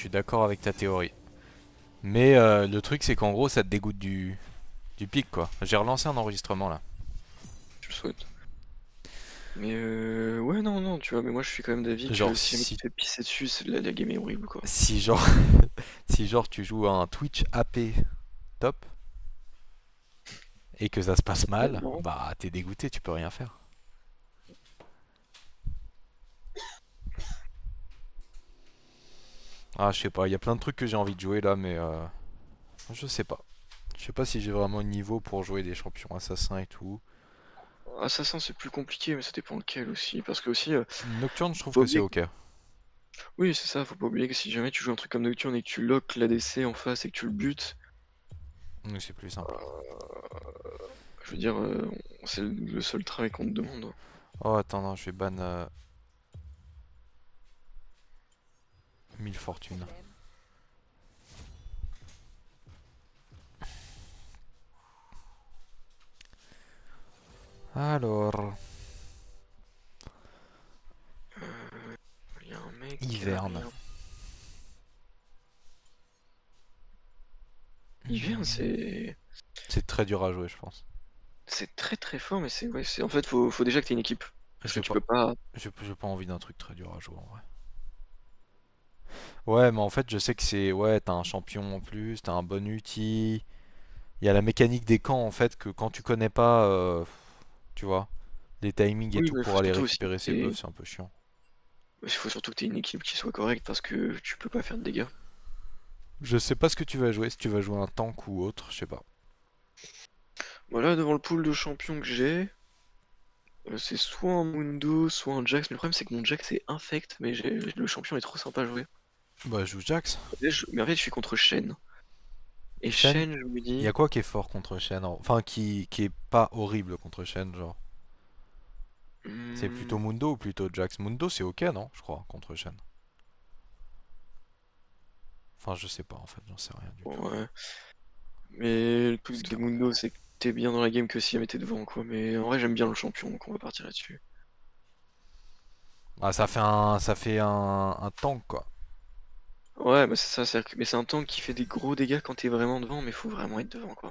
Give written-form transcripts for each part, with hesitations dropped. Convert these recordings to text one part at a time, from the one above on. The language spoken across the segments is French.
suis d'accord avec ta théorie. Mais le truc, c'est qu'en gros, ça te dégoûte du pic, quoi. J'ai relancé un enregistrement là. Je le souhaite. Mais ouais, non, non, tu vois, mais moi je suis quand même d'avis que Genre, si jamais tu te fais pisser dessus, la game est horrible, quoi. si genre, si genre tu joues à un Twitch AP top et que ça se passe Ça peut être mal, marrant. bah t'es dégoûté, tu peux rien faire. Ah, je sais pas, il y a plein de trucs que j'ai envie de jouer là, mais je sais pas. Je sais pas si j'ai vraiment le niveau pour jouer des champions assassins et tout. Assassin, c'est plus compliqué, mais ça dépend lequel aussi. Parce que aussi, Nocturne, je faut trouve pas que c'est oublier. ok. Oui, c'est ça, faut pas oublier que si jamais tu joues un truc comme Nocturne et que tu lock l'ADC en face et que tu le butes, Mais c'est plus simple. je veux dire, c'est le seul travail qu'on te demande, hein. Oh, attends, non, je vais ban 1000 fortune. Alors, Il y a un mec qui Hiverne. arrive. Il vient, C'est très dur à jouer, je pense. c'est très très fort, mais c'est ouais, en fait, faut déjà que t'aies une équipe. Parce que J'ai tu pas, peux pas. j'ai pas envie d'un truc très dur à jouer en vrai. Ouais, mais en fait, je sais que c'est. Ouais, t'as un champion en plus, t'as un bon ulti. Il y a la mécanique des camps en fait que quand tu connais pas, tu vois, les timings et Oui, tout mais il faut pour aller surtout aussi récupérer ses buffs, c'est un peu chiant. il faut surtout que t'aies une équipe qui soit correcte parce que tu peux pas faire de dégâts. Je sais pas ce que tu vas jouer, si tu vas jouer un tank ou autre, je sais pas. Voilà, devant le pool de champions que j'ai, c'est soit un Mundo, soit un Jax. Mais le problème, c'est que mon Jax est infect, mais le champion est trop sympa à jouer. Bah, je joue Jax. Mais en fait, je suis contre Shen. Et Shen, Shen, je me il y a dis. quoi qui est fort contre Shen enfin, qui est pas horrible contre Shen, genre. C'est plutôt hmm, Mundo ou plutôt Jax? Mundo, c'est ok, non? Je crois, contre Shen. Enfin, je sais pas en fait, j'en sais rien du tout. bon, ouais. Mais le truc de Scar. Mundo, c'est que t'es bien dans la game que si jamais t'es devant, quoi. Mais en vrai, j'aime bien le champion, donc on va partir là-dessus. Ah, ça fait un tank quoi. Ouais, bah c'est ça, mais c'est un tank qui fait des gros dégâts quand t'es vraiment devant, mais faut vraiment être devant, quoi.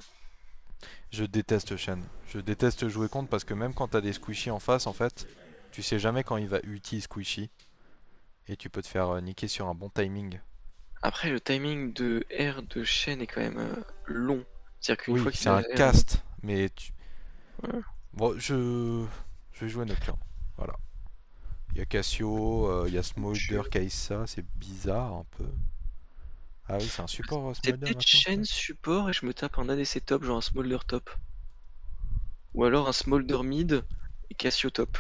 Je déteste Shen. Je déteste jouer contre parce que même quand t'as des squishy en face, en fait, tu sais jamais quand il va ulti squishy et tu peux te faire niquer sur un bon timing. Après, le timing de R de Shen est quand même long. C'est-à-dire qu'une Oui, fois c'est qu'il a un R, cast, mais ouais. bon, je vais jouer Nocturne. Voilà. Il y a Cassio, il y a Smolder, Kaisa, c'est bizarre un peu. Ah oui, c'est un support C'est Smolder peut-être maintenant. Shen support et je me tape un ADC top, genre un Smolder top. Ou alors un Smolder mid et Cassio top.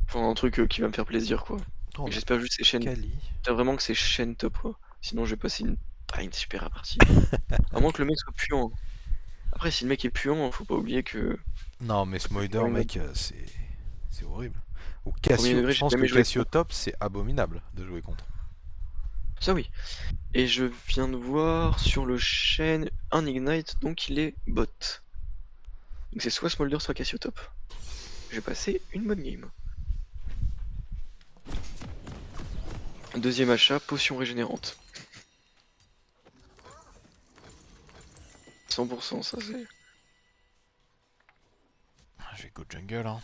Enfin, un truc qui va me faire plaisir, quoi. Oh, Et on a j'espère juste que c'est Shen. Kali. J'espère vraiment que c'est Shen top, quoi. Sinon, je vais passer pas une super partie. À moins que le mec soit puant, hein. Après, si le mec est puant, faut pas oublier que Non, mais c'est Smolder, quand même mec, c'est horrible. Ou premier Cassio, degré, je j'ai pense que jamais joué Cassio contre. top, c'est abominable de jouer contre. Ça oui. Et je viens de voir sur le chaîne un Ignite, donc il est bot. Donc c'est soit Smolder, soit Cassiotop. J'ai passé une bonne game. Deuxième achat, potion régénérante. 100%, ça c'est. Ah, je vais go jungle, hein.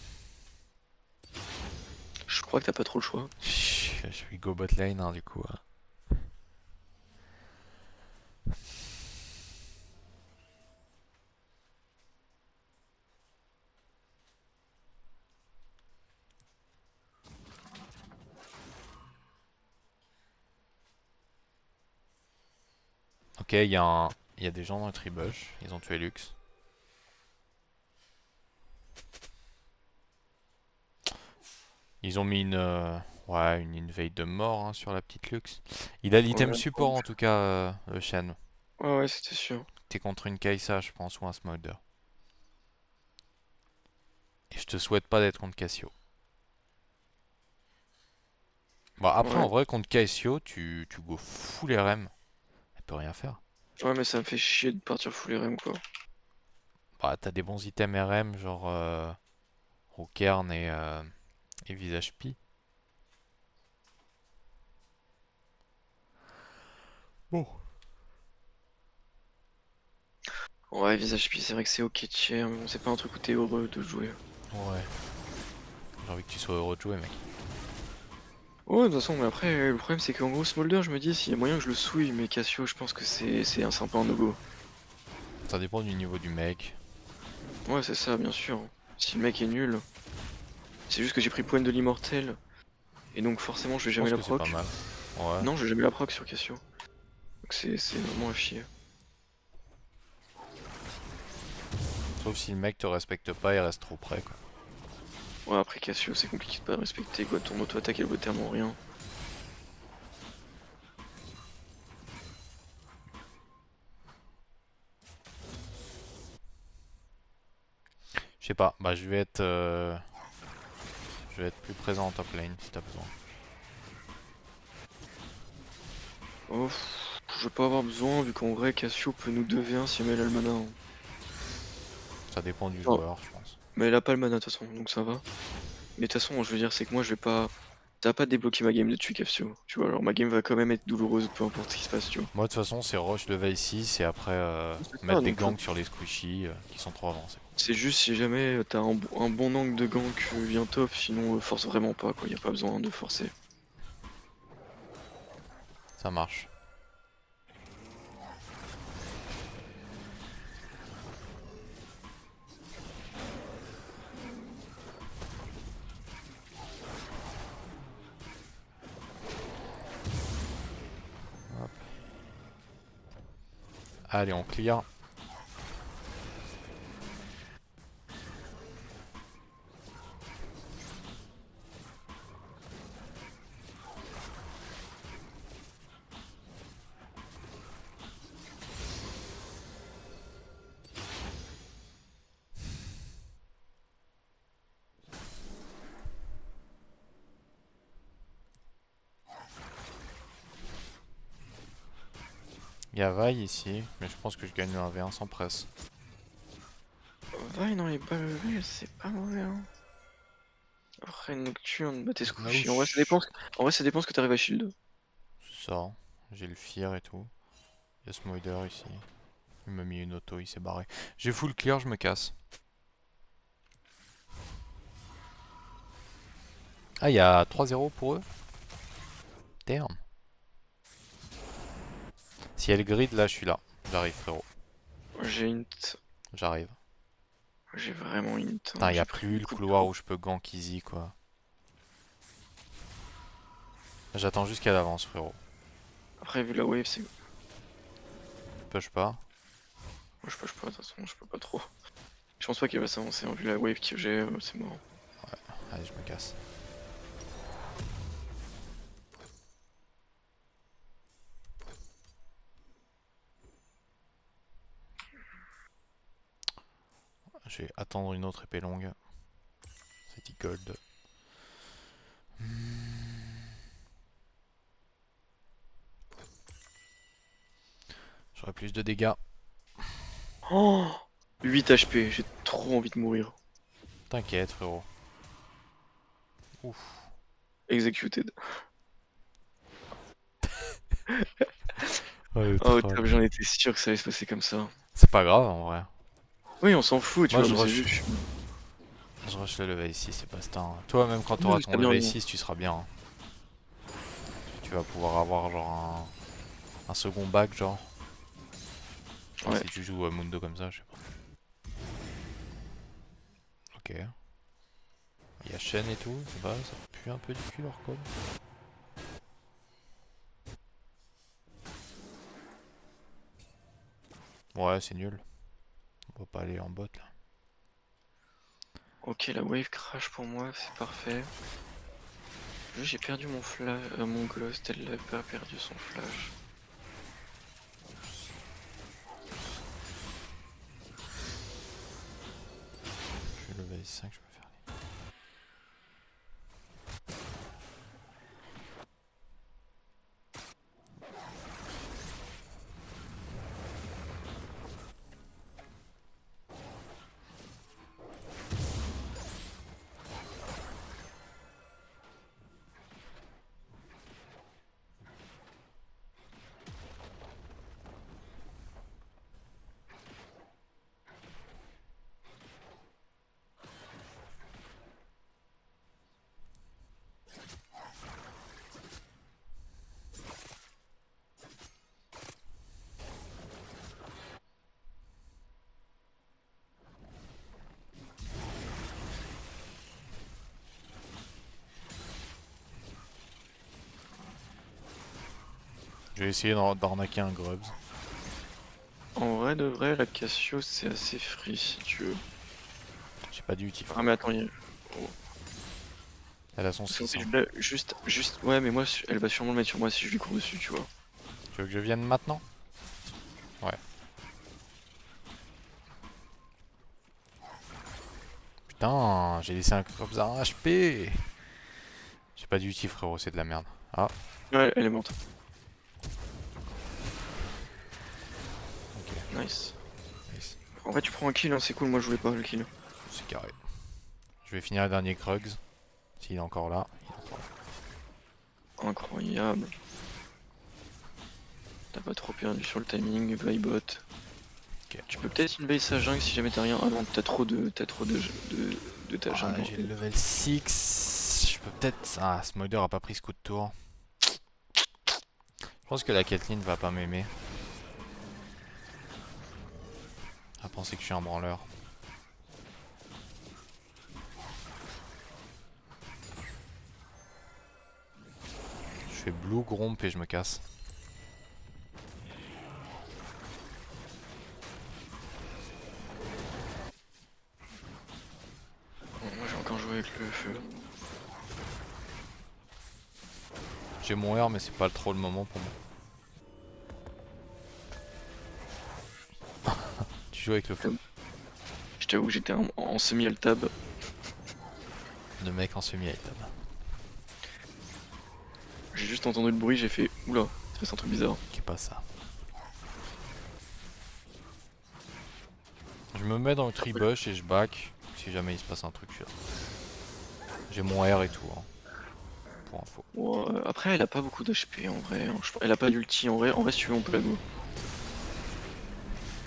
Je crois que t'as pas trop le choix. Je vais go bot lane, hein, du coup. Ok, il y a des gens dans le tribush, ils ont tué Lux. Ils ont mis ouais, une invade de mort hein, sur la petite Lux. Il a l'item Ouais, support en tout cas, le Shen. ouais, ouais, c'était sûr. T'es contre une Kai'Sa, je pense, ou un Smolder. Et je te souhaite pas d'être contre Cassio. Bon, après, en Ouais. vrai, contre Cassio, tu go full RM. Elle peut rien faire. Ouais, mais ça me fait chier de partir full RM, quoi. Bah, t'as des bons items RM, genre Rocairn et Visage Pi. Bon. Ouais, visage, puis c'est vrai que c'est ok de cher, mais bon, c'est pas un truc où t'es heureux de jouer. Ouais. J'ai envie que tu sois heureux de jouer, mec. Ouais, de toute façon, mais après, le problème c'est qu'en gros, Smolder, je me dis, s'il y a moyen que je le souille, mais Cassio, je pense que c'est un peu un no-go. Ça dépend du niveau du mec. Ouais, c'est ça, bien sûr. Si le mec est nul, c'est juste que j'ai pris point de l'immortel, et donc forcément, je vais Je jamais pense la que c'est pas proc. mal. Ouais. Non, je vais jamais la proc sur Cassio. Donc c'est vraiment à chier. Sauf si le mec te respecte pas et reste trop près, quoi. Ouais, après Cassio, c'est compliqué de pas respecter, quoi. Ton auto-attaque, elle vaut tellement rien. Je sais pas. Bah, je vais être plus présent en top lane si t'as besoin. Oh, je vais pas avoir besoin, vu qu'en vrai, Cassio peut nous 2v1 si jamais elle a le mana, hein. Ça dépend du Oh, joueur, je pense. mais elle a pas le mana, de toute façon, donc ça va. Mais de toute façon, je veux dire, c'est que moi, je vais pas. Ça va pas débloquer ma game de dessus, Cassio. Tu vois, alors ma game va quand même être douloureuse, peu importe ce qui se passe, tu vois. Moi, de toute façon, c'est rush level 6 et après C'est ça, mettre des donc ganks sur les squishies qui sont trop avancés. c'est juste si jamais t'as un bon angle de gank, bien top, sinon force vraiment pas, quoi. Y a pas besoin de forcer. Ça marche. Hop. Allez, on clear. Il y a Vi ici, mais je pense que je gagne le 1v1 sans presse. Ouais, non, les balles levées, c'est pas mauvais, hein. Après, Nocturne, bah t'es Là squishy. En vrai, ça dépend ce que t'arrives à shield. c'est ça. J'ai le fear et tout. Il y a Smoider ici. Il m'a mis une auto, il s'est barré. J'ai full clear, je me casse. Ah, il y a 3-0 pour eux. Damn. Si elle grid, là, je suis là. J'arrive, frérot. J'ai int. J'arrive. J'ai vraiment int, Putain, hein. il y a J'ai pris plus le beaucoup de couloir temps. où je peux gank easy, quoi. J'attends juste qu'elle avance, frérot. Après, vu la wave, c'est. Push pas. Moi, je push pas, de toute façon, je peux pas trop. Je pense pas qu'elle va s'avancer, hein. Vu la wave que j'ai, c'est mort. Allez, je me casse. Je vais attendre une autre épée longue. C'est gold. J'aurai plus de dégâts. Oh, 8 HP, j'ai trop envie de mourir. T'inquiète, frérot. Ouf. Executed. Oh, le Oh, troll. top, j'en étais sûr que ça allait se passer comme ça. C'est pas grave, en vrai. Oui, on s'en fout, tu Moi, vois, je mais c'est rush. juste. Je rush le level 6, c'est pas ça. Toi, même quand tu Ouais, auras ton t'as bien level raison. 6, tu seras bien, hein. Tu vas pouvoir avoir genre un second back, genre. Enfin, Ouais. si tu joues Mundo comme ça, je sais pas. Ok. Il y a Shen et tout, ça va, ça pue un peu du cul leur code. Ouais, c'est nul. On va pas aller en bot là. Ok, la wave crash pour moi, c'est parfait. J'ai perdu mon flash, mon Ghost, elle n'a pas perdu son flash. Je suis level 5, je peux faire les. Je vais essayer d'arnaquer un Grubs. En vrai de vrai, la Cassio c'est assez free si tu veux. J'ai pas d'ulti. Ah mais attends, oh. Elle a son Parce qu'en fait, 600. juste, ouais, mais moi, elle va sûrement le mettre sur moi si je lui cours dessus, tu vois. Tu veux que je vienne maintenant? Ouais. Putain, j'ai laissé un Grubs à 1 HP. J'ai pas d'ulti frérot, c'est de la merde. Ah, Ouais, elle est morte. ok. Nice. Nice. En vrai, tu prends un kill, hein, c'est cool, moi je voulais pas le kill. C'est carré. Je vais finir le dernier Krugs. S'il est encore là. Il est encore là. Incroyable. T'as pas trop perdu sur le timing, Vibot. Ok. Tu peux peut-être invader sa jungle si jamais t'as rien. Ah non, t'as trop de ta Ah, jungle. j'ai le level 6. Je peux peut-être. Ah, Smolder a pas pris ce coup de tour. Je pense que la Caitlyn va pas m'aimer. Elle va penser que je suis un branleur. Je fais Blue Gromp et je me casse. Bon, moi j'ai encore joué avec le feu. J'ai mon R mais c'est pas trop le moment pour moi. Tu joues avec le feu? Je t'avoue que j'étais en semi-altab. Le mec en semi-item. J'ai juste entendu le bruit, j'ai fait oula, c'est un truc bizarre. Qui est pas ça. Je me mets dans le tree bush et je back. Si jamais il se passe un truc, je suis là. J'ai mon R et tout. Hein, pour info. Ouais, après, elle a pas beaucoup d'HP en vrai. Hein. Elle a pas d'ulti en vrai. En vrai, si tu veux, on peut la go.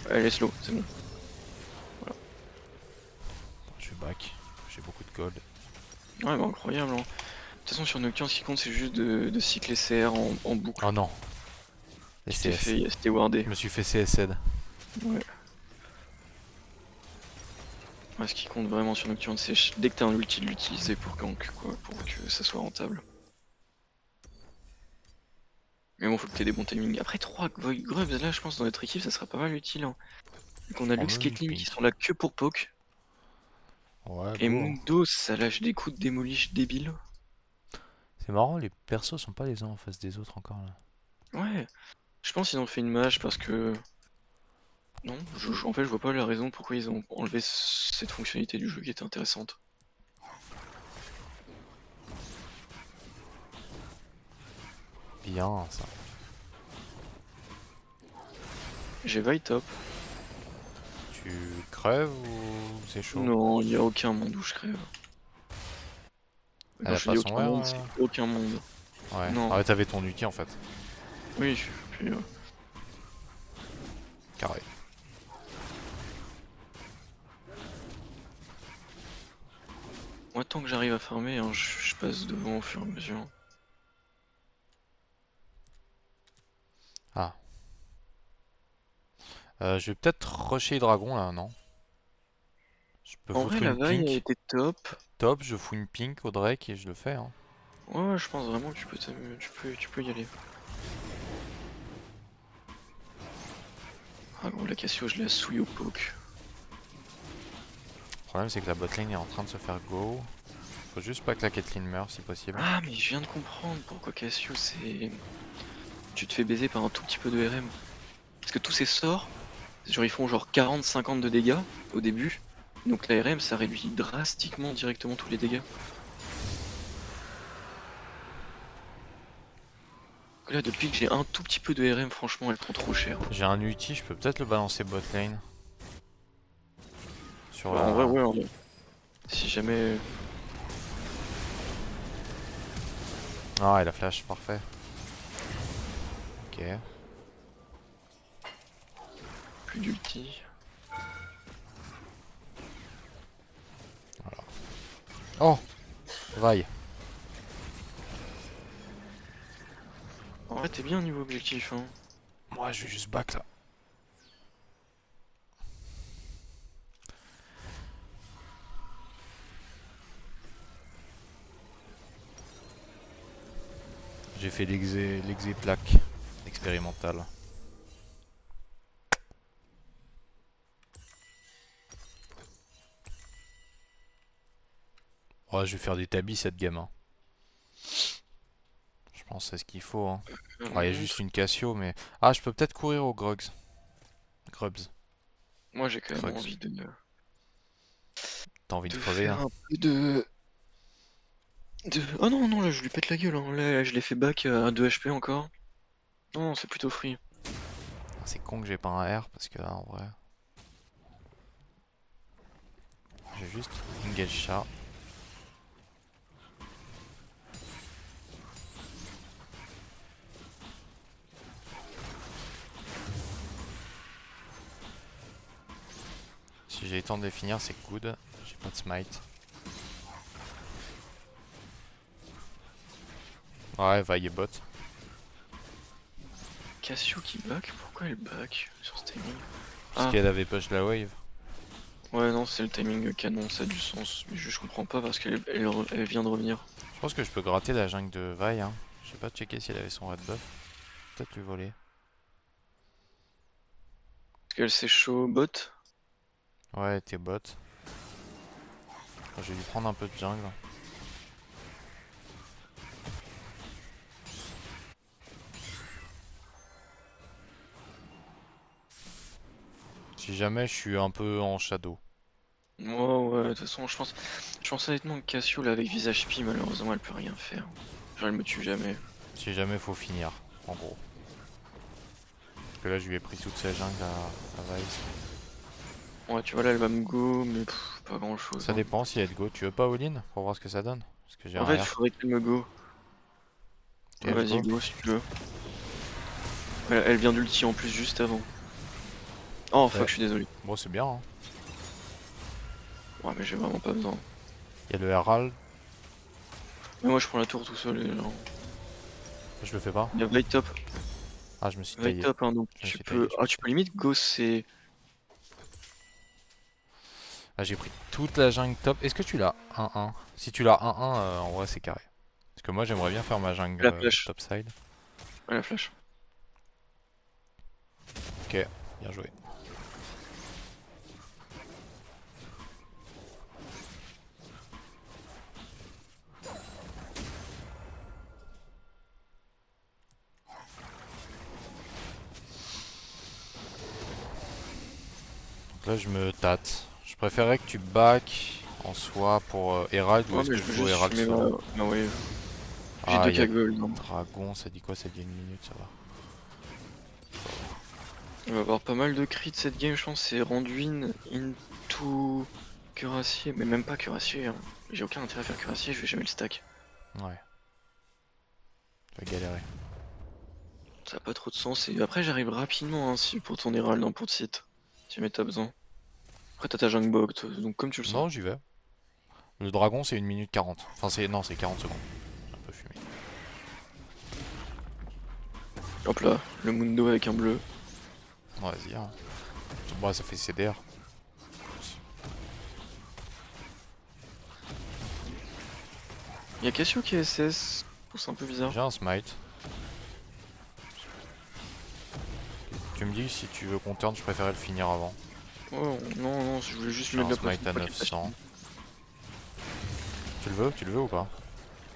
Elle est slow, c'est bon. Je back. J'ai beaucoup de gold. Ouais, bah incroyable. Hein. De toute façon, sur Nocturne, ce qui compte, c'est juste de cycler CR en boucle. Oh non. Tu t'es CS. fait, c'était wardé. Je me suis fait CSZ. Ouais. Ouais, ce qui compte vraiment sur Nocturne, c'est dès que t'as un ulti, de l'utiliser pour gank, quoi, pour que ça soit rentable. Mais bon, faut que t'aies des bons timings. Après, 3 Void Grubs, là, je pense, dans notre équipe, ça sera pas mal utile. Hein. Vu qu'on a Lux, Prends-le une Caitlyn qui pink. sont là que pour poke. Ouais, Et go. Hein. Mundo, ça lâche des coups de démolish débiles. C'est marrant, les persos sont pas les uns en face des autres encore là. Ouais, je pense qu'ils ont fait une mage parce que. Non, en fait, je vois pas la raison pourquoi ils ont enlevé cette fonctionnalité du jeu qui était intéressante. Bien ça. J'ai vaille top. Tu crèves ou c'est chaud? Non, il n'y a aucun monde où je crève. Elle Quand a je te pas dis son aucun R monde, c'est aucun monde. Ouais. Non, Ah ouais, t'avais ton ulti en fait. oui, puis, Carré. moi, tant que j'arrive à farmer, hein, je passe devant au fur et à mesure. Ah. Je vais peut-être rusher les dragons là, non? Je peux En vrai, foutre la une vaille a pink. été top. Top, je fous une pink au Drake et je le fais. Hein. Ouais, je pense vraiment que tu peux y aller. Ah gros, la Cassio, je la souille au poke. Le problème c'est que la botlane est en train de se faire go. Faut juste pas que la Caitlyn meure si possible. Ah, mais je viens de comprendre pourquoi Cassio, c'est... Tu te fais baiser par un tout petit peu de RM. Parce que tous ces sorts, genre ils font genre 40-50 de dégâts au début. Donc la RM ça réduit drastiquement directement tous les dégâts. Là depuis que j'ai un tout petit peu de RM franchement elle prend trop cher. J'ai un ulti, je peux peut-être le balancer botlane. Sur Bah, en vrai la... ouais, en vrai. Si jamais... Ah, elle a flash, parfait. Ok. Plus d'ulti. Oh! Vaille. En vrai t'es bien niveau objectif hein. Moi je vais juste back là. J'ai fait l'exé plaque. expérimental. Ouais, je vais faire des tabis cette game. Hein. Je pense que c'est ce qu'il faut. Hein. Ouais, il y a juste une Cassio, mais... Ah, je peux peut-être courir au Grugs. Grubs. Moi j'ai quand même Krugs. envie T'as envie de de crever, faire hein. un peu de... Oh non, non, là je lui pète la gueule, hein. Là je l'ai fait back à 2 HP encore. Non, c'est plutôt free. C'est con que j'ai pas un R, parce que là, en vrai... J'ai juste engage ça. Si j'ai le temps de les finir, c'est good. J'ai pas de smite. Ouais, vaille et bot. Cassio qui back? Pourquoi elle back sur ce timing? Parce Ah, qu'elle avait push la wave. ouais, non, c'est le timing canon, ça a du sens. Mais je comprends pas parce qu'elle vient de revenir. Je pense que je peux gratter la jungle de vaille. Hein. J'ai pas checké si elle avait son red buff. Peut-être lui voler. Parce qu'elle s'est chaud bot. Ouais, t'es bot. Je vais lui prendre un peu de jungle. Si jamais je suis un peu en shadow. Ouais, de toute façon, je pense honnêtement que Cassio, là, avec visage Pi, malheureusement, elle peut rien faire. Genre, elle me tue jamais. Si jamais faut finir, en gros. Parce que là, je lui ai pris toute sa jungle à Vice. Ouais, tu vois, là, elle va me go, mais pff, pas grand chose. Ça Hein. dépend si elle go. Tu veux pas all-in pour voir ce que ça donne? Parce que j'ai En un fait, il R. faudrait qu'elle me go. Ouais, Ok, je vas-y, go. go si tu veux. Elle vient d'ulti en plus juste avant. Oh, fuck, Ouais. je suis désolé. Bon, c'est bien. Hein. Ouais, mais j'ai vraiment pas besoin. Il y a le Herald. Mais moi, je prends la tour tout seul. Genre. Je le fais pas. Il y a Vite Top. Ah, je me suis Vite taillé. Top, hein, donc Je me tu suis taillé. peux. Ah, tu peux limite go, c'est. Ah, j'ai pris toute la jungle top. Est-ce que tu l'as 1-1? Si tu l'as 1-1, en vrai, c'est carré. Parce que moi, j'aimerais bien faire ma jungle La flash. topside. Ouais, la flash. Ok, bien joué. Donc là, je me tâte. Je préférerais que tu back en soi pour Herald ou Ouais, est-ce mais que je je veux go juste Herald fumer solo? ma wave. J'ai Ah, 2 il y a k gold. Hein. Dragon, ça dit quoi? Ça dit 1 minute, ça va. Il va y avoir pas mal de crits cette game, je pense. C'est Randuin into Cuirassier. Mais même pas Cuirassier. Hein. J'ai aucun intérêt à faire Cuirassier, je vais jamais le stack. Ouais. Tu vas galérer. Ça a pas trop de sens. Et après, j'arrive rapidement hein, si pour ton Herald en pour de site. Si jamais t'as besoin. Après, t'as ta jungle bog, donc comme tu le sens. Non, j'y vais. Le dragon, c'est 1 minute 40. Enfin, c'est... Non, c'est 40 secondes. J'ai un peu fumé. Hop là, le Mundo avec un bleu. Vas-y, hein. Bon, ça fait CDR. Il y a Cassio qui est SS. Je trouve ça un peu bizarre. J'ai un smite. Tu me dis si tu veux qu'on turn, je préférais le finir avant. Oh non, non, je voulais juste J'ai mettre un de la pression smite à pour pas qu'il me fasse 900. chier. Tu le veux? Tu le veux ou pas?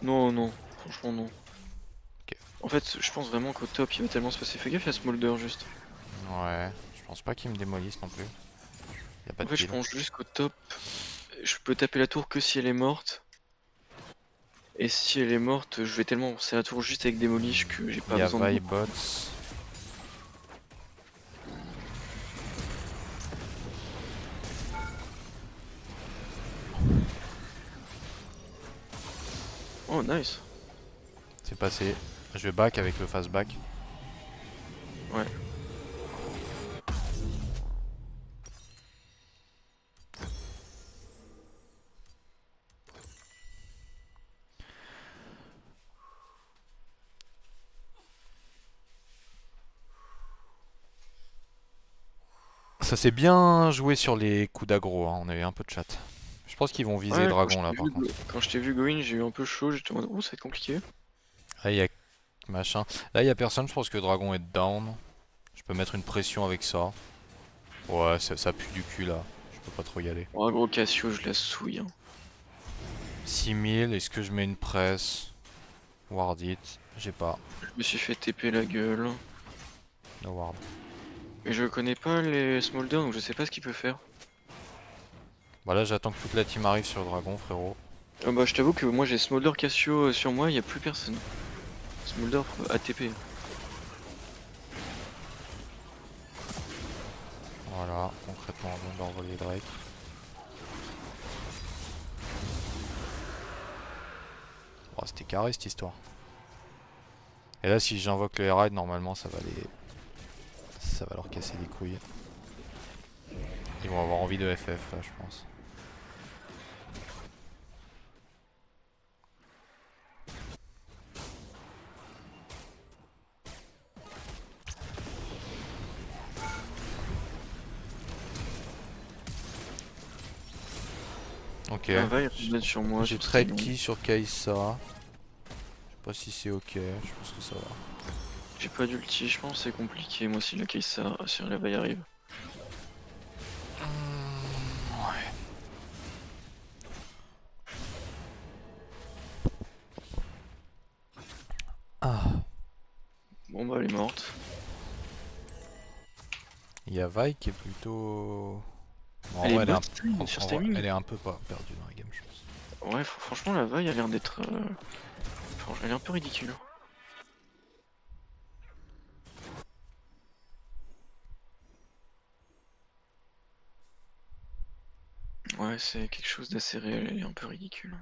Non, non, franchement non. Ok. En fait, je pense vraiment qu'au top, il va tellement se passer. Fais gaffe, il y a Smolder juste. Ouais. Je pense pas qu'ils me démolissent non plus. Y a pas En de fait, je kill. pense juste qu'au top, je peux taper la tour que si elle est morte. Et si elle est morte, je vais tellement lancer la tour juste avec Démolish que j'ai pas Y a besoin de beaucoup. Vibebots. Oh, nice. C'est passé. Je vais back avec le fast back. Ouais. Ça s'est bien joué sur les coups d'aggro, hein. On a eu un peu de chat. Je pense qu'ils vont viser Ouais, dragon là par contre. quand je t'ai vu go in, j'ai eu un peu chaud, j'étais en mode, oh, ça va être compliqué. Ah, il y a Machin. Là, y a personne, je pense que Dragon est down. Je peux mettre une pression avec ça. Ouais, ça pue du cul là. Je peux pas trop y aller. Oh, gros Cassio, je la souille. Hein. 6000, est-ce que je mets une presse? Ward it. J'ai pas. Je me suis fait TP la gueule. No ward. Mais je connais pas les Smolder, donc je sais pas ce qu'il peut faire. Bah là, j'attends que toute la team arrive sur Dragon, frérot. Ah bah, je t'avoue que moi j'ai Smolder Cassio sur moi, y a plus personne. Smolder ATP. Voilà, concrètement, on vient d'envoyer Drake. Oh, c'était carré cette histoire. Et là, si j'invoque le Herald, normalement, ça va leur casser les couilles. Ils vont avoir envie de FF là, je pense. Ok. Ah, va, il reviennent sur moi. J'ai sur trade Sion. key sur Kaisa. Je sais pas si c'est ok, je pense que ça va. J'ai pas d'ulti, je pense que c'est compliqué. Moi, si la Kaisa, si la veille arrive. Ouais. Ah. Bon, bah, elle est morte. Il y a Vi qui est plutôt. Bon, en Elle est vrai, bot sur timing. elle est un peu pas perdue dans la game, je pense. Ouais, franchement, la veille a l'air d'être. Elle est un peu ridicule. Ouais, c'est quelque chose d'assez réel, elle est un peu ridicule.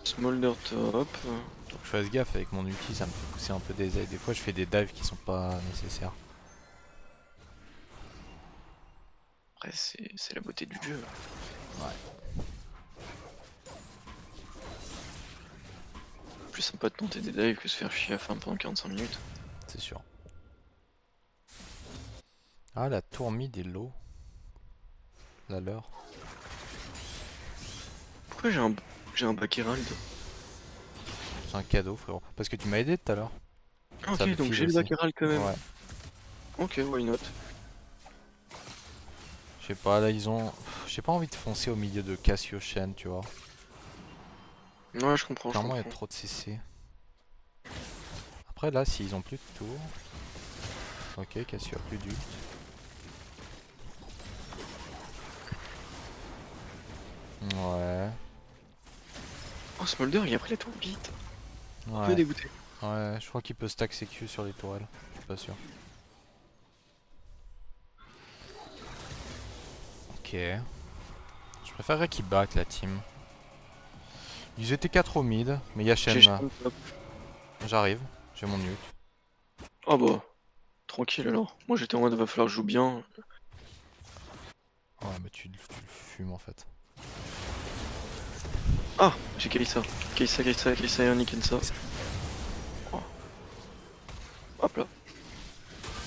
Smolder top. Faut que je fasse gaffe avec mon ulti, ça me fait pousser un peu des ailes. Des fois, je fais des dives qui sont pas nécessaires. Après, c'est la beauté du jeu. Ouais. Plus sympa de tenter des dives que se faire chier à fin pendant 45 minutes. C'est sûr. Ah, la tour mid est low. La leur. Pourquoi j'ai un bac Herald? C'est un cadeau, frérot. Parce que tu m'as aidé tout à l'heure. Ah, Ça me ok, donc file j'ai le aussi. bac Herald quand même. Ouais. Ok, why not? Je sais pas, là ils ont. J'ai pas envie de foncer au milieu de Cassio Shen, tu vois. Ouais, je comprends, je Clairement, il y a comprends. trop de CC. Après, là, s'ils ont plus de tours. Ok, Cassio a plus d'ult. Ouais. Oh, Smolder, il a pris la tour vite. Un peu Ouais. dégoûté. Ouais, je crois qu'il peut stack ses Q sur les tourelles. Je suis pas sûr. Ok. Je préférerais qu'ils back la team. Ils étaient 4 au mid, mais il y a J'ai Shen là. Shen top. J'arrive, j'ai mon ult. Oh bah, tranquille alors. Moi j'étais en mode va falloir que je joue bien. Ouais, mais tu le fumes en fait. Ah, j'ai Kaisa. Kaisa et un Nikensa. Oh. Hop là.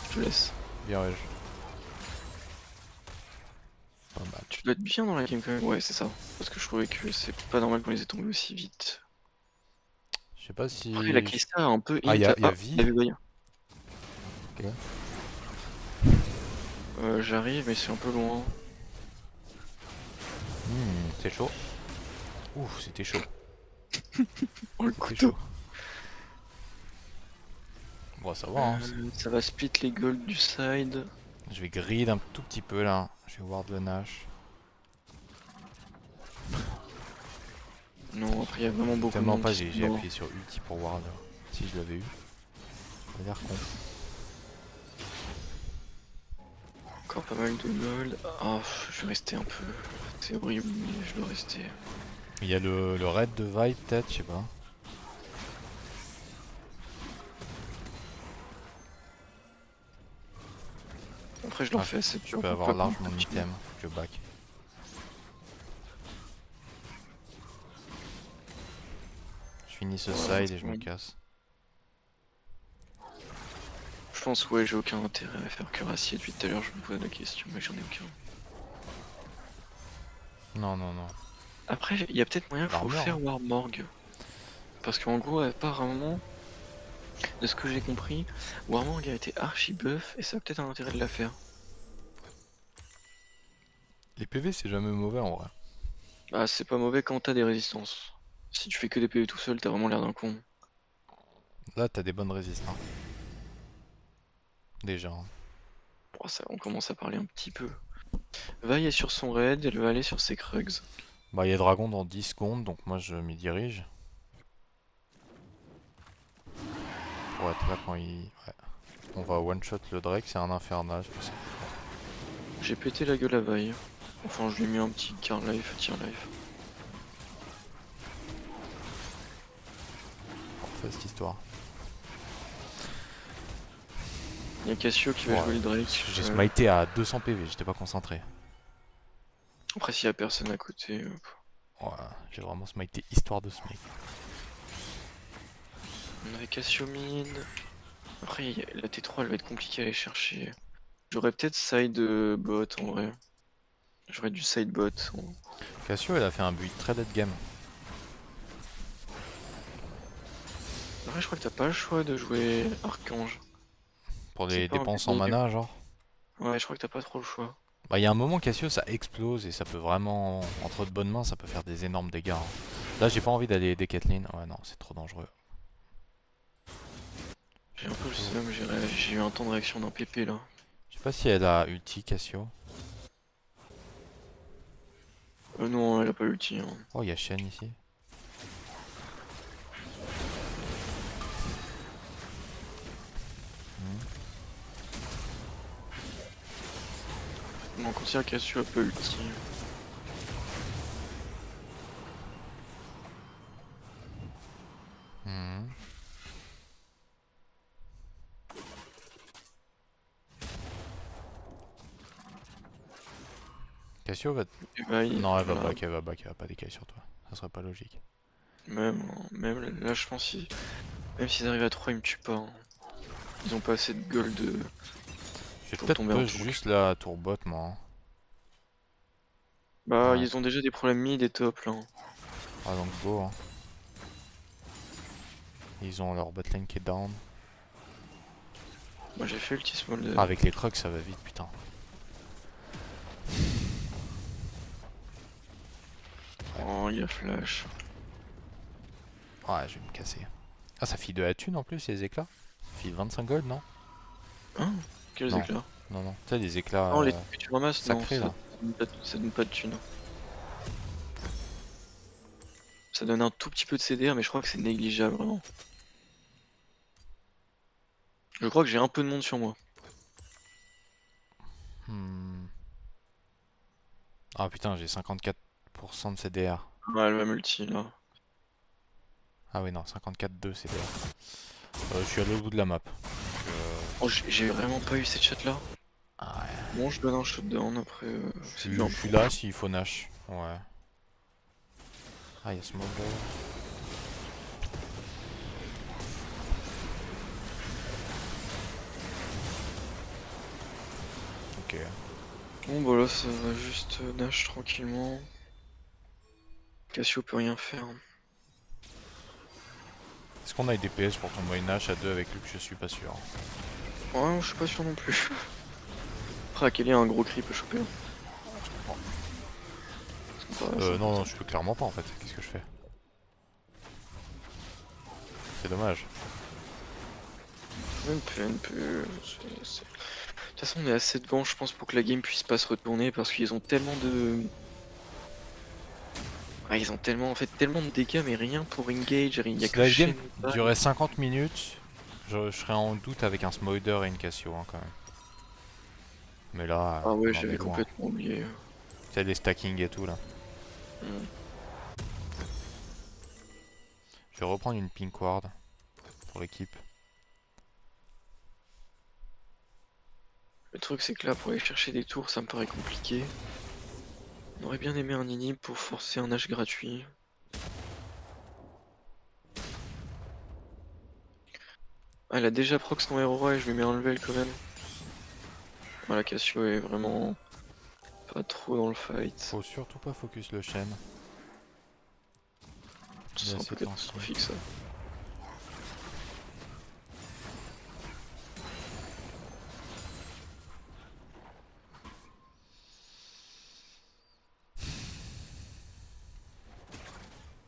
Je te laisse. Bien, ouais. Pas mal. Tu dois être bien dans la game quand même. Ouais, c'est ça. Parce que je trouvais que c'est pas normal qu'on les ait tombés aussi vite. Je sais pas si. Après, la Kaisa a un peu Ah, int. y a Ah, Vi. il a vu Vaille. Ok. J'arrive, mais c'est un peu loin. C'est chaud. Ouf, c'était chaud. Oh le C'était couteau. chaud. Bon, ça va, hein. Ça va split les golds du side. Je vais grid un tout petit peu là. Je vais ward le Nash. Non, après il y a vraiment beaucoup de Tellement monde pas, qui j'ai sont appuyé sur ulti pour ward. Si je l'avais eu. Ça a l'air con. encore pas mal de gold. Ah, je vais rester un peu. C'est horrible, mais je dois rester. Il y a le raid de Vibe peut-être, je sais pas. Après, je leur Ah, fais assez je peur. peux avoir Pourquoi large pas mon item. Je back. Je finis ce Ouais, side et je me bon. casse. Je pense, ouais, j'ai aucun intérêt à faire cuirassier depuis tout à l'heure. Je me pose la question, mais j'en ai aucun. Non, non, non. Après, il y a peut-être moyen, faut L'armure, faire hein. Warmorg. Parce qu'en gros, apparemment, de ce que j'ai compris, Warmorg a été archi buff et ça a peut-être un intérêt de la faire. Les PV, c'est jamais mauvais en vrai. Bah, c'est pas mauvais quand t'as des résistances. Si tu fais que des PV tout seul, t'as vraiment l'air d'un con. Là, t'as des bonnes résistances. Déjà, hein. Bon, ça, on commence à parler un petit peu. Va y est sur son raid, elle va aller sur ses Krugs. Bah, il y a dragon dans 10 secondes, donc moi je m'y dirige. Pour être là quand il. Ouais. On va one shot le Drake, c'est un infernal. Je pense. J'ai pété la gueule à Vaille. Enfin, je lui ai mis un petit car life, tier life. Parfait cette histoire. Il y a Cassio qui va Ouais, jouer le Drake. j'ai smité à 200 PV, j'étais pas concentré. Après, s'il y a personne à côté. Ouais, j'ai vraiment smité histoire de smite. On avait Cassio mine. Après, la T3 elle va être compliquée à aller chercher. J'aurais peut-être side bot en vrai. J'aurais du side bot. Cassio, elle a fait un build très dead game. Après, je crois que t'as pas le choix de jouer Archange. Pour C'est les pas un dépenses en build game. mana, genre. Ouais, je crois que t'as pas trop le choix. Bah, il y a un moment, Cassio, ça explose et ça peut vraiment, entre de bonnes mains, ça peut faire des énormes dégâts, hein. Là, j'ai pas envie d'aller aider Kathleen. Ouais, non, c'est trop dangereux. J'ai un peu le seum, j'ai eu un temps de réaction d'un PP là. Je sais pas si elle a ulti, Cassio. Non, elle a pas ulti. Hein. Oh, il y a Shen ici. On considère Cassio a pas ulti. Mhm. Cassio va. Et bah, Non, elle va voilà. back, elle va pas décaler sur toi. Ça serait pas logique. Même là, je pense même s'ils arrivent à 3, ils me tuent pas. Hein. Ils ont pas assez de gold Je vais pour peut-être tomber en push tour. juste la tour bot, moi, Bah, hein. Ouais. ils ont déjà des problèmes mid et top là. Hein. Ah, donc go, hein. Ils ont leur botlane qui est down. Moi, j'ai fait ulti small. Ah, avec les crocs, ça va vite, putain. Oh, il y a flash. Ouais, je vais me casser. Ah, ça file de la thune en plus, les éclats. Ça file 25 gold, non? Hein? Quels Non, éclats? non, non. Tu sais, les éclats Non, les trucs que tu ramasses, non, sacrés, là. ça donne pas de thunes. Ça donne un tout petit peu de CDR, mais je crois que c'est négligeable vraiment. Je crois que j'ai un peu de monde sur moi. Hmm. Ah, putain, j'ai 54% de CDR. Ouais, elle va multi là. Ah oui, non, 54,2 CDR. Je suis allé au bout de la map. Oh, j'ai vraiment pas eu cette chat là. Ah ouais. Bon, je donne un shutdown après. C'est du Je 1 suis point. là s'il faut Nash. Ouais. Ah, il y a Smolder. Ok. Bon, bah là, ça va juste Nash tranquillement. Cassio peut rien faire. Est-ce qu'on a des DPS pour tomber une Nash à 2 avec Luke? Je suis pas sûr. Ouais, je suis pas sûr non plus. Après, Kelly a un gros creep à choper. Hein. Ça me paraît assez Non, non, important. je peux clairement pas en fait. Qu'est-ce que je fais? C'est dommage. NP, NP. De toute façon, on est assez devant, je pense, pour que la game puisse pas se retourner parce qu'ils ont tellement de. Ah, ils ont tellement, en fait, tellement de dégâts, mais rien pour engage. Il y a Si que la game Shen. durait 50 minutes, je serais en doute avec un Smolder et une Cassio hein, quand même. Mais là, Ah ouais, on en est j'avais loin. complètement oublié. C'est les stacking et tout là. Hmm. Je vais reprendre une pink ward pour l'équipe. Le truc, c'est que là, pour aller chercher des tours, ça me paraît compliqué. On aurait bien aimé un inhib pour forcer un H gratuit. Ah, elle a déjà proc son Aurora et je lui mets un level quand même. Voilà, Cassio est vraiment pas trop dans le fight. Faut surtout pas focus le chêne. Ce Il est sera un assez peu tanky. catastrophique ça.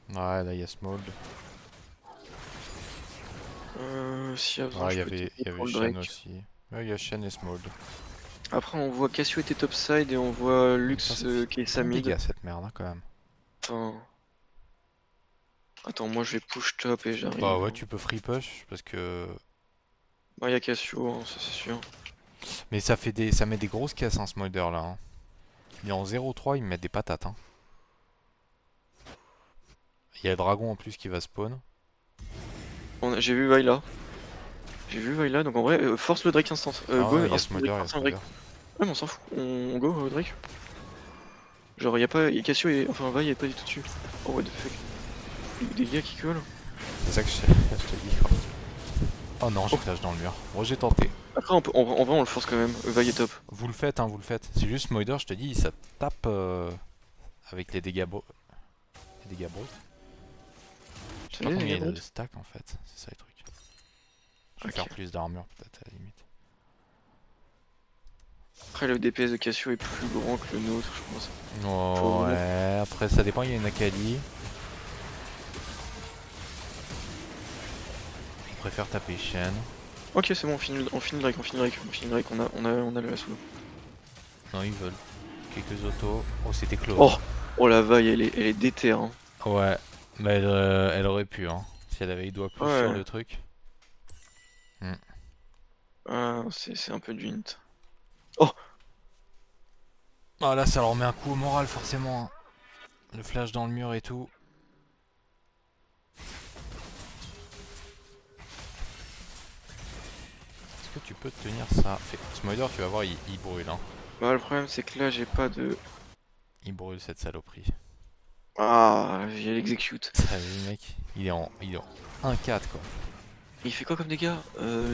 Ouais, là il y a Smold. S'il y a besoin, Ouais, je il y peux avait tester pour le Shen Drake. aussi. Ouais, il y a Shen et Smold. Après, on voit Cassio était topside et on voit Putain, Lux ça fait qui est bon sa mid. dégâts cette merde hein, quand même. Enfin... Attends, moi je vais push top et j'arrive. Bah ouais, tu peux free push parce que. Bah, y a Cassio, hein, ça c'est sûr. Mais ça met des grosses caisses hein, Smolder là. Hein. Il est en 0-3, il me met des patates. Hein. Il y a le dragon en plus qui va spawn. J'ai vu Vayla. J'ai vu Vayla, donc en vrai, force le Drake instant. Ah Go ouais, il y a instant Smolder, Drake, il y a instant Drake. Smolder. Ouais, mais on s'en fout, on go Drake. Genre, y a pas. Cassio et. Enfin, Vaille est pas du tout dessus. Oh, what the fuck. Des gars qui collent. C'est ça que je te dis. Oh non, j'ai flash dans le mur. Bon, j'ai tenté. Après, en vrai, on le force quand même. Vaille est top. Vous le faites, hein, vous le faites. C'est juste Smolder, je te dis, ça tape avec les dégâts bruts. Les dégâts bruts. Je sais pas combien il a de stack en fait, c'est ça le truc. Je vais faire plus d'armure peut-être à la limite. Après, le DPS de Cassio est plus grand que le nôtre, je pense. Oh, ouais, après ça dépend, il y a une Akali. Je préfère taper Shen. Ok, c'est bon, on finit le Drake, on a le solo. Non, ils veulent. Quelques autos. Oh, c'était close. Oh la vaille, elle est déter. Hein. Ouais, mais elle aurait pu, hein. Si elle avait eu doigt plus sur le truc. Ah, c'est un peu du hint. Oh! Ah là, ça leur met un coup au moral, forcément. Hein. Le flash dans le mur et tout. Est-ce que tu peux tenir ça? Smolder, tu vas voir, il brûle. Hein. Bah, le problème, c'est que là, j'ai pas de. Il brûle cette saloperie. Ah, j'ai l'execute. T'as vu, le mec? Il est en 1-4 quoi. Il fait quoi comme dégâts?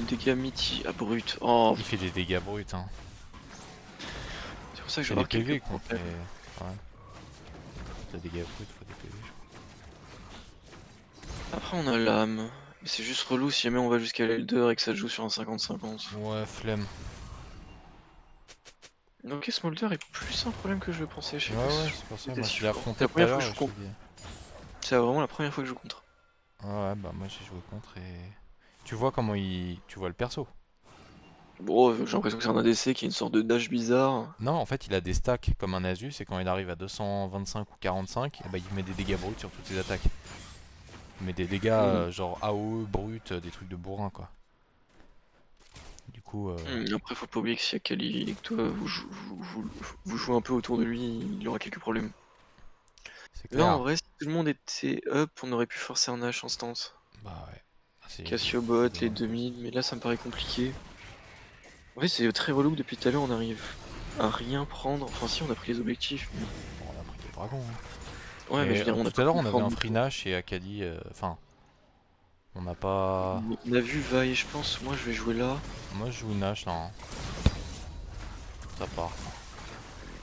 Dégâts miti à brut. Oh. Il fait des dégâts bruts, hein. C'est pour ça que je des vais avoir PV quelques contre les... problèmes. Ouais. Des dégâts bruts, faut des PV, je crois. Après, on a l'âme. Mais c'est juste relou si jamais on va jusqu'à l'Elder et que ça joue sur un 50-50. Ouais, flemme. Ok, Smolder est plus un problème que je le pensais, je sais pas. Ouais, c'est pour ça, moi je l'ai affronté la tout à première fois l'heure que je et je te dis. C'est vraiment la première fois que je joue contre. Ouais, bah moi j'ai joué contre et... Tu vois comment il... Tu vois le perso. Bon, j'ai l'impression que c'est un ADC qui est une sorte de dash bizarre. Non, en fait il a des stacks comme un Asus et quand il arrive à 225 ou 45, et bah, il met des dégâts bruts sur toutes ses attaques. Il met des dégâts genre AOE, brut, des trucs de bourrin quoi. Du coup... Après, faut pas oublier que si Akali et que toi vous jouez un peu autour de lui, il aura quelques problèmes. C'est Là, en clair. vrai, si tout le monde était up, on aurait pu forcer un H instant. Bah ouais. Cassio bot, les 2000, mais là, ça me paraît compliqué. En fait, c'est très relou que depuis tout à l'heure, on arrive à rien prendre. Enfin, si, on a pris les objectifs. Mais... Bon, on a pris des dragons. Hein. Ouais, mais je veux dire, on a tout à l'heure on avait un prendre... free Nash et Akali, enfin... on n'a pas... On a vu Vi, je pense, moi je vais jouer là. Moi je joue Nash là. Hein. Ça part.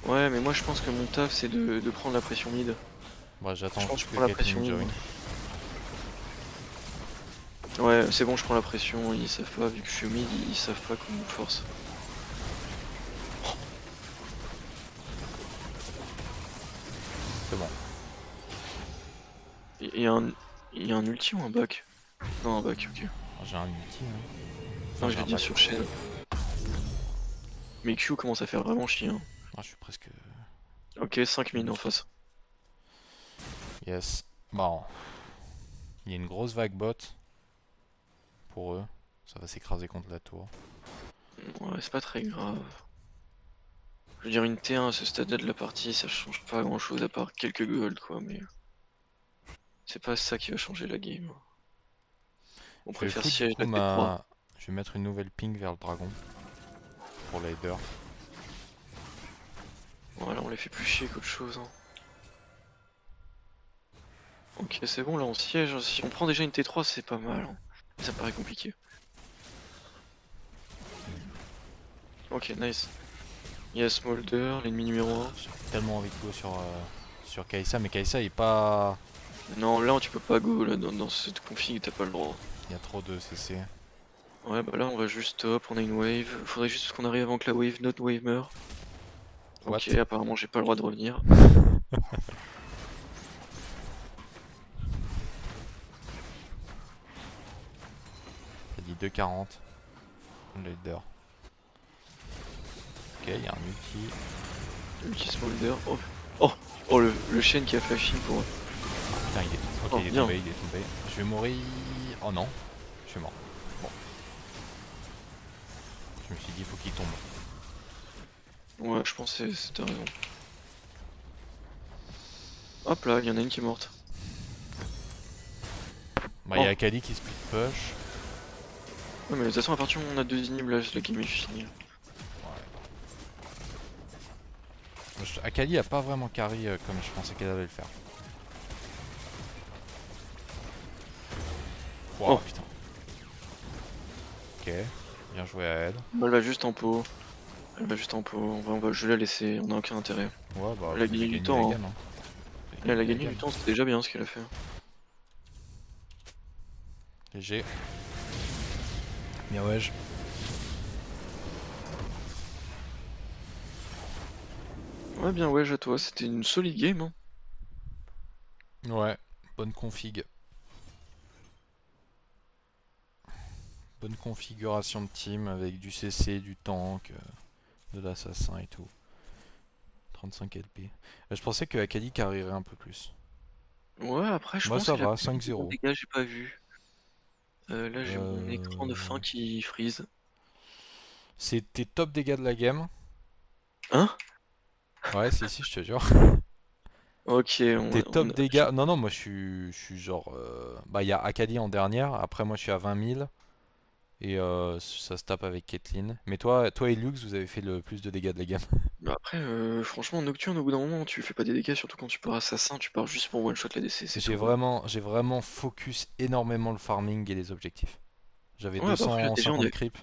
Ouais, mais moi je pense que mon taf c'est de prendre la pression mid. Bah j'attends Je juste prends la que pression Caitlyn mid. join. Ouais, c'est bon, je prends la pression, ils savent pas, vu que je suis mid, ils savent pas qu'on me force. C'est bon. Il y a un ulti ou un back? Non, un back, ok. J'ai un ulti. Hein. Enfin, je vais dire sur chaîne. Mais Q commence à faire vraiment chier. Hein. Ah, je suis presque... Ok, 5 mid en face. Yes. Bon. Il y a une grosse vague bot. Pour eux. Ça va s'écraser contre la tour. Ouais, c'est pas très grave. Je veux dire, une T1 à ce stade-là de la partie, ça change pas grand chose à part quelques gold, quoi, mais... C'est pas ça qui va changer la game. On préfère siège la T3. Je vais mettre une nouvelle ping vers le dragon. Pour l'aider. Voilà, on les fait plus chier qu'autre chose. Hein. Ok, c'est bon, là on siège. Si on prend déjà une T3, c'est pas mal. Hein. Mais ça paraît compliqué. Ok, nice. Il y a Smolder, l'ennemi numéro 1. J'ai tellement envie de go sur Kai'Sa, mais Kai'Sa il est pas... Non, là tu peux pas go, là, dans cette config, t'as pas le droit. Il y a trop de CC. Ouais, bah là on va juste top, on a une wave. Faudrait juste qu'on arrive avant que la wave, notre wave meure. Ok, What? apparemment j'ai pas le droit de revenir. T'as dit 2,40. Le leader. Ok, il y a un multi. Ulti Smolder. Oh, oh, oh le chêne qui a flashing pour. Putain, il est... Ok, Oh, il est bien. tombé, il est tombé. Je vais mourir... Oh non, je suis mort. Bon. Je me suis dit, il faut qu'il tombe. Ouais, je pense que t'as raison. Hop là, il y en a une qui est morte. Bah, il y a Oh. Akali qui split push. Ouais, mais de toute façon, à partir du moment où on a 2 inhibs, là, la game est finie. Akali a pas vraiment carry comme je pensais qu'elle allait le faire. Wow, Oh. putain. Ok, bien joué à elle. Bah, elle va juste en pot. Elle va juste en pot. Je vais la laisser, on a aucun intérêt. Ouais, bah, Elle a vous avez gagné du gagné la temps. game. Hein. Vous avez Elle a la gagné game. du temps, c'est déjà bien ce qu'elle a fait. GG. Bien ouais. Ouais, bien, ouais, à toi. C'était une solide game. Hein. Ouais, bonne config. Bonne configuration de team avec du CC, du tank, de l'assassin et tout. 35 LP. Je pensais que Akali carrierait un peu plus. Ouais, après, je Moi pense ça qu'il a va, fait des bons 5-0. dégâts, j'ai pas vu. Là, j'ai mon écran de Euh... fin qui freeze. C'était top dégâts de la game. Hein? Ouais, si, je te jure. Ok, Tes top dégâts. Non, non, moi je suis genre. Bah, il y a Akali en dernière. Après, moi je suis à 20 000. Et ça se tape avec Caitlyn. Mais toi et Lux, vous avez fait le plus de dégâts de la game. Bah après, franchement, Nocturne, au bout d'un moment, tu fais pas des dégâts, surtout quand tu pars assassin, tu pars juste pour one-shot la DC, c'est J'ai tout. vraiment focus énormément le farming et les objectifs. J'avais Ouais, bah après, là, déjà, 250 creeps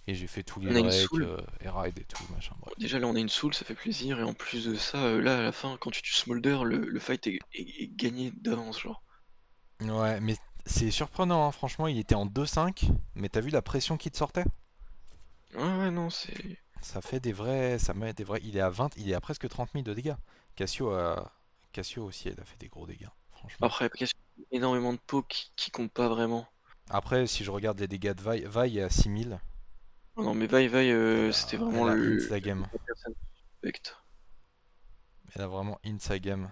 et j'ai fait tous les on a une drakes, soul. et ride et tout, machin, bref. Déjà, là, on a une soul, ça fait plaisir, et en plus de ça, là, à la fin, quand tu tues Smolder, le fight est gagné d'avance, genre. Ouais, mais c'est surprenant, hein, franchement, il était en 2-5, mais t'as vu la pression qui te sortait? Ouais, ouais, non, c'est... Ça fait des vrais, ça met des vrais, il est à 20, il est à presque 30 000 de dégâts. Cassio aussi, elle a fait des gros dégâts, franchement. Après, qu'est-ce énormément de pots qui comptent pas vraiment. Après, si je regarde les dégâts de Vi est à 6 000. Oh non, mais vaille, c'était vraiment Elle a int le... la game. la personne suspecte. Elle a vraiment int sa game.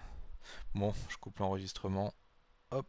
Bon, je coupe l'enregistrement. Hop.